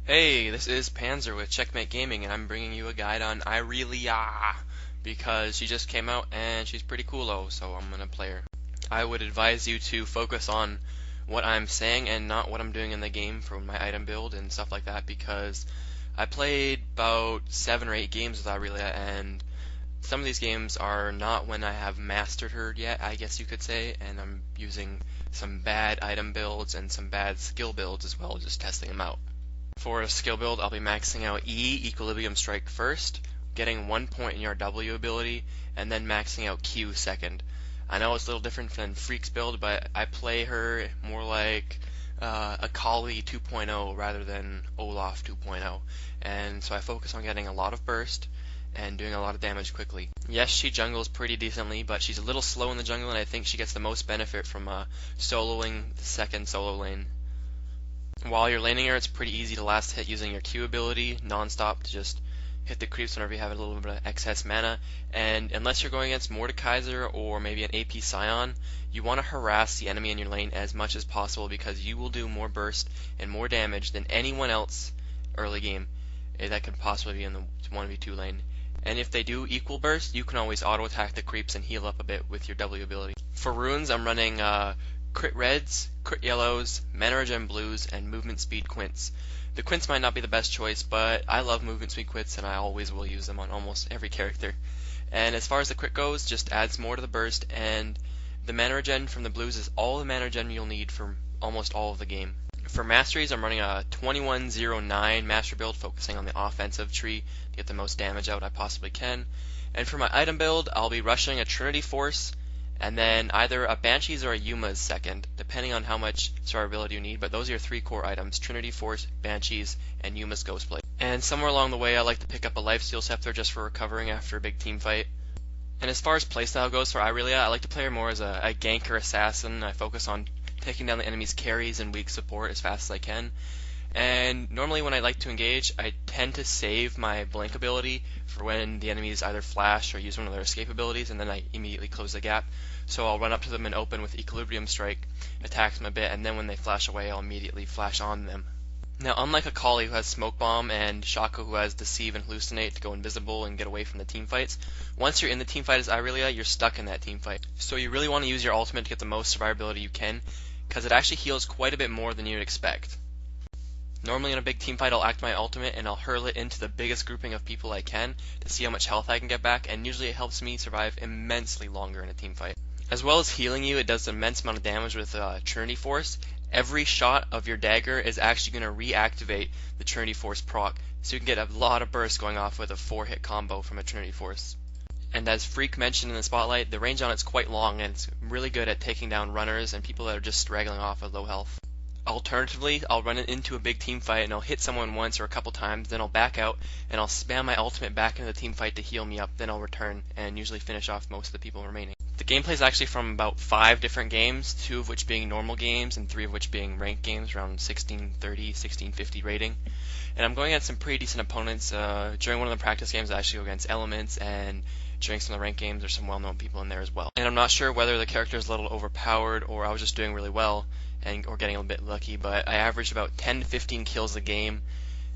Hey, this is Panzer with Checkmate Gaming, and I'm bringing you a guide on Irelia because she just came out and she's pretty coolo, so I'm gonna play her. I would advise you to focus on what I'm saying and not what I'm doing in the game for my item build and stuff like that because I played about 7 or 8 games with Irelia, and some of these games are not when I have mastered her yet, I guess you could say, and I'm using some bad item builds and some bad skill builds as well, just testing them out. For a skill build, I'll be maxing out E, Equilibrium Strike first, getting 1 point in your W ability, and then maxing out Q second. I know it's a little different than Freak's build, but I play her more like a Kali 2.0 rather than Olaf 2.0, and so I focus on getting a lot of burst and doing a lot of damage quickly. Yes, she jungles pretty decently, but she's a little slow in the jungle, and I think she gets the most benefit from soloing the second solo lane. While you're laning her, it's pretty easy to last hit using your Q ability non-stop to just hit the creeps whenever you have a little bit of excess mana. And unless you're going against Mordekaiser or maybe an AP Scion, you want to harass the enemy in your lane as much as possible because you will do more burst and more damage than anyone else early game that could possibly be in the 1v2 lane. And if they do equal burst, you can always auto attack the creeps and heal up a bit with your W ability. For runes, I'm running crit reds, crit yellows, mana regen blues, and movement speed quints. The quints might not be the best choice, but I love movement speed quints and I always will use them on almost every character. And as far as the crit goes, just adds more to the burst, and the mana regen from the blues is all the mana regen you'll need for almost all of the game. For Masteries, I'm running a 2109 Master build, focusing on the offensive tree to get the most damage out I possibly can. And for my item build, I'll be rushing a Trinity Force, and then either a Banshees or a Youma is second, depending on how much survivability you need, but those are your 3 core items: Trinity Force, Banshees, and Yuma's Ghostblade. And somewhere along the way, I like to pick up a Lifesteal Scepter just for recovering after a big team fight. And as far as playstyle goes for Irelia, I like to play her more as a ganker assassin. I focus on taking down the enemy's carries and weak support as fast as I can. And normally when I like to engage, I tend to save my blink ability for when the enemies either flash or use one of their escape abilities, and then I immediately close the gap. So I'll run up to them and open with Equilibrium Strike, attack them a bit, and then when they flash away, I'll immediately flash on them. Now, unlike a Kali who has Smoke Bomb and Shako who has Deceive and Hallucinate to go invisible and get away from the team fights, once you're in the team fight as Irelia, you're stuck in that team fight. So you really want to use your ultimate to get the most survivability you can, because it actually heals quite a bit more than you'd expect. Normally in a big team fight, I'll act my ultimate and I'll hurl it into the biggest grouping of people I can to see how much health I can get back, and usually it helps me survive immensely longer in a team fight. As well as healing you, it does an immense amount of damage with Trinity Force. Every shot of your dagger is actually going to reactivate the Trinity Force proc, so you can get a lot of burst going off with a 4-hit combo from a Trinity Force. And as Freak mentioned in the spotlight, the range on it's quite long, and it's really good at taking down runners and people that are just straggling off with low health. Alternatively, I'll run it into a big team fight and I'll hit someone once or a couple times, then I'll back out and I'll spam my ultimate back into the team fight to heal me up, then I'll return and usually finish off most of the people remaining. The gameplay is actually from about 5 different games, 2 of which being normal games and 3 of which being ranked games, around 1630, 1650 rating. And I'm going against some pretty decent opponents. During one of the practice games, I actually go against Elements, and during some of the ranked games, there's some well-known people in there as well. And I'm not sure whether the character is a little overpowered or I was just doing really well or getting a bit lucky, but I averaged about 10 to 15 kills a game,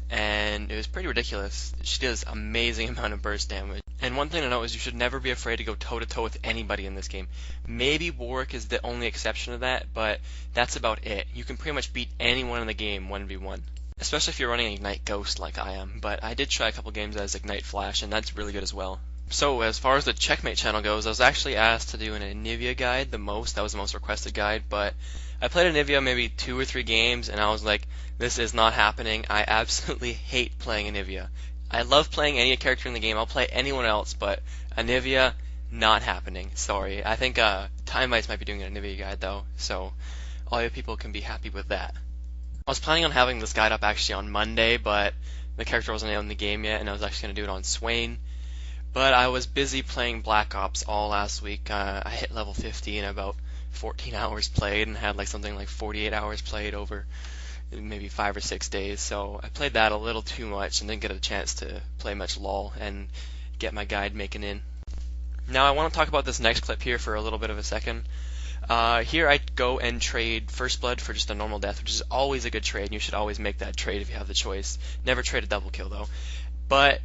and it was pretty ridiculous. She does an amazing amount of burst damage. And one thing to note is you should never be afraid to go toe-to-toe with anybody in this game. Maybe Warwick is the only exception to that, but that's about it. You can pretty much beat anyone in the game 1v1. Especially if you're running Ignite Ghost like I am, but I did try a couple games as Ignite Flash, and that's really good as well. So as far as the Checkmate channel goes, I was actually asked to do an Anivia guide that was the most requested guide, but I played Anivia maybe 2 or 3 games, and I was like, this is not happening. I absolutely hate playing Anivia. I love playing any character in the game. I'll play anyone else, but Anivia, not happening. Sorry. I think Time Mice might be doing an Anivia guide though, so all you people can be happy with that. I was planning on having this guide up actually on Monday, but the character wasn't in the game yet, and I was actually going to do it on Swain. But I was busy playing Black Ops all last week. I hit level 50 in about 14 hours played and had like something like 48 hours played over maybe 5 or 6 days. So I played that a little too much and didn't get a chance to play much LOL and get my guide making in. Now I want to talk about this next clip here for a little bit of a second. Here I go and trade First Blood for just a normal death, which is always a good trade, and you should always make that trade if you have the choice. Never trade a double kill though. But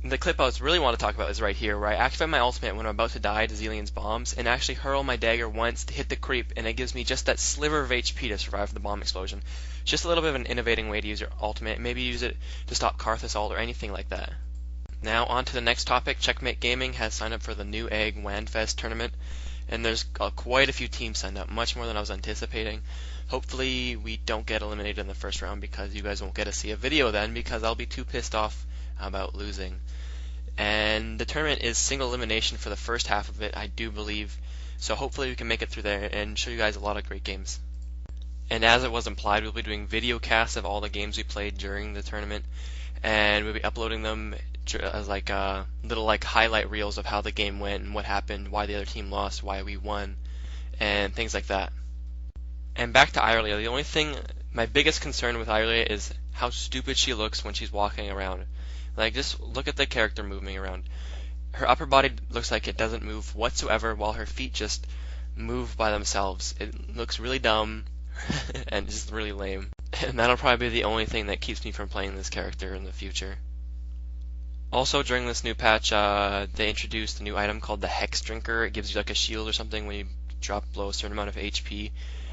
the clip I really want to talk about is right here, where I activate my ultimate when I'm about to die to Zillion's bombs, and actually hurl my dagger once to hit the creep, and it gives me just that sliver of HP to survive the bomb explosion. Just a little bit of an innovating way to use your ultimate. Maybe use it to stop Karth Assault or anything like that. Now on to the next topic. Checkmate Gaming has signed up for the New Egg WANFest tournament, and there's quite a few teams signed up, much more than I was anticipating. Hopefully we don't get eliminated in the first round, because you guys won't get to see a video then, because I'll be too pissed off about losing. And the tournament is single elimination for the first half of it, I do believe, so hopefully we can make it through there and show you guys a lot of great games. And as it was implied, we'll be doing video casts of all the games we played during the tournament, and we'll be uploading them as little highlight reels of how the game went and what happened, why the other team lost, why we won, and things like that. And back to Irelia. The only thing, my biggest concern with Irelia is how stupid she looks when she's walking around. Like, just look at the character moving around. Her upper body looks like it doesn't move whatsoever, while her feet just move by themselves. It looks really dumb and just really lame. And that'll probably be the only thing that keeps me from playing this character in the future. Also, during this new patch, they introduced a new item called the Hex Drinker. It gives you like a shield or something when you drop below a certain amount of HP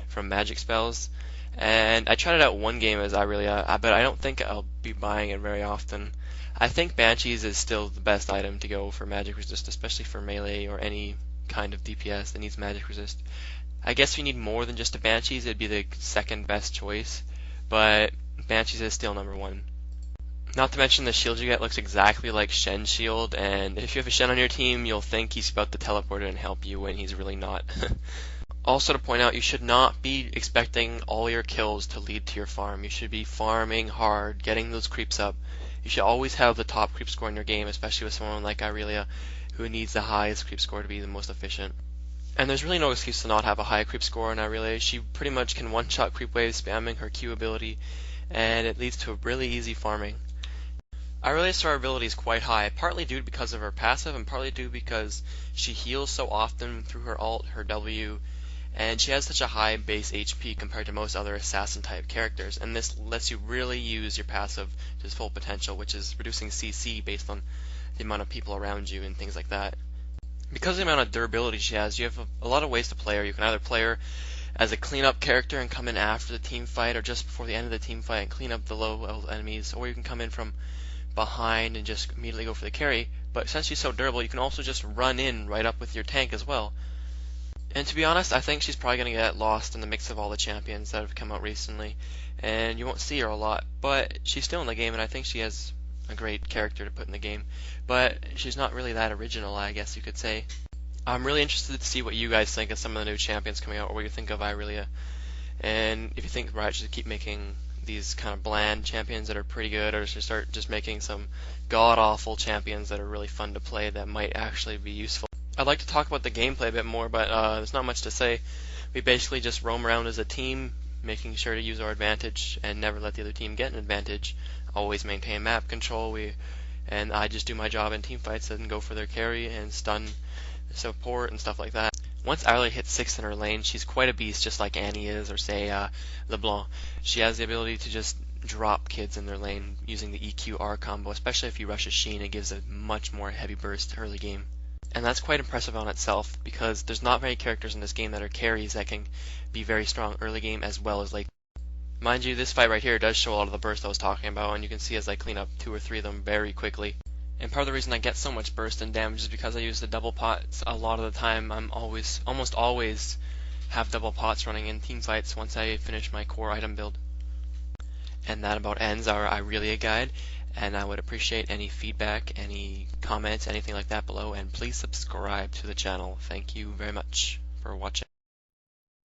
from magic spells. And I tried it out one game as Irelia, but I don't think I'll be buying it very often. I think Banshees is still the best item to go for magic resist, especially for melee or any kind of DPS that needs magic resist. I guess if you need more than just a Banshees, it'd be the second best choice, but Banshees is still number one. Not to mention the shield you get looks exactly like Shen's shield, and if you have a Shen on your team, you'll think he's about to teleport and help you when he's really not. Also to point out, you should not be expecting all your kills to lead to your farm. You should be farming hard, getting those creeps up. You should always have the top creep score in your game, especially with someone like Irelia, who needs the highest creep score to be the most efficient. And there's really no excuse to not have a high creep score in Irelia. She pretty much can one-shot creep waves spamming her Q ability, and it leads to a really easy farming. Irelia's survivability is quite high, partly due because of her passive, and partly due because she heals so often through her ult, her W, and she has such a high base HP compared to most other assassin type characters, and this lets you really use your passive to its full potential, which is reducing CC based on the amount of people around you and things like that. Because of the amount of durability she has, you have a lot of ways to play her. You can either play her as a cleanup character and come in after the team fight, or just before the end of the team fight and clean up the low level enemies, or you can come in from behind and just immediately go for the carry. But since she's so durable, you can also just run in right up with your tank as well. And to be honest, I think she's probably going to get lost in the mix of all the champions that have come out recently, and you won't see her a lot, but she's still in the game, and I think she has a great character to put in the game, but she's not really that original, I guess you could say. I'm really interested to see what you guys think of some of the new champions coming out, or what you think of Irelia, and if you think Riot should keep making these kind of bland champions that are pretty good, or should start just making some god-awful champions that are really fun to play that might actually be useful. I'd like to talk about the gameplay a bit more, but there's not much to say. We basically just roam around as a team, making sure to use our advantage and never let the other team get an advantage. Always maintain map control, and I just do my job in team fights and go for their carry and stun support and stuff like that. Once Irelia hits 6 in her lane, she's quite a beast, just like Annie is, or say LeBlanc. She has the ability to just drop kids in their lane using the EQ-R combo, especially if you rush a Sheen. It gives a much more heavy burst early game. And that's quite impressive on itself, because there's not many characters in this game that are carries that can be very strong early game as well as late. Mind you, this fight right here does show a lot of the burst I was talking about, and you can see as I clean up 2 or 3 of them very quickly. And part of the reason I get so much burst and damage is because I use the double pots a lot of the time. I'm almost always have double pots running in team fights once I finish my core item build. And that about ends our Irelia guide, and I would appreciate any feedback, any comments, anything like that below, and please subscribe to the channel. Thank you very much for watching.